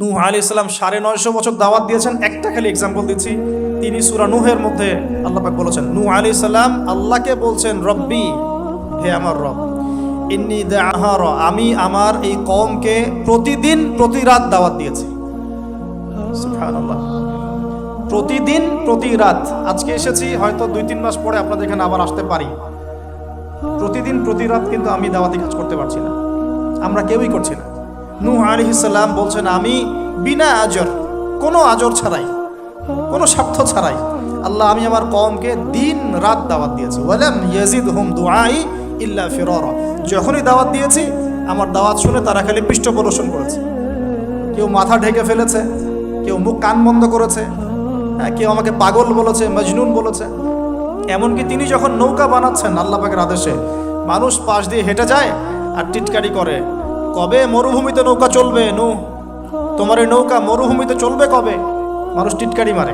নূহ আলাইহিস সালাম 950 বছর দাওয়াত দিয়েছেন। একটা খালি এক্সাম্পল দিচ্ছি, তিনি সূরা নূহের মধ্যে আল্লাহ পাক বলেছেন, নূহ আলাইহিস সালাম আল্লাহকে বলছেন, রব্বি, হে আমার রব, ইন্নী দাআহার, আমি আমার এই কওমকে প্রতিদিন প্রতি রাত দাওয়াত দিয়েছি। সুবহানাল্লাহ, প্রতিদিন প্রতি রাত। আজকে এসেছি, হয়তো 2-3 মাস পরে আপনাদের এখানে আবার আসতে পারি। প্রতিদিন প্রতি রাত কিন্তু আমি দাওয়াতি কাজ করতে পারছি না, আমরা কেউই করছি না। নূহ আলাইহিস সালাম বলছেন, আমি বিনা আজর, কোনো আজর ছাড়াই, কোনো স্বার্থ ছাড়াই, আল্লাহ, আমি আমার কওমকে দিন রাত দাওয়াত দিয়েছি। ওয়ালাম ইয়াজিদহুম দুআই ইল্লা ফিরারা, যখনই দাওয়াত দিয়েছি আমার দাওয়াত শুনে তারা খালি পৃষ্ঠ প্রদর্শন করেছে। কেউ মাথা ঢেকে ফেলেছে, কেউ মুখ কান বন্ধ করেছে, কেউ আমাকে পাগল বলেছে, মজনুন বলেছে। এমনকি তিনি যখন নৌকা বানাচ্ছেন আল্লাহ পাকের আদেশে, মানুষ পাশ দিয়ে হেঁটে যায় আর টিটকারি করে, কবে মরুভূমিতে নৌকা চলবে নূহ, তোমার এই নৌকা মরুভূমিতে চলবে কবে? মানুষ টিটকারি মারে।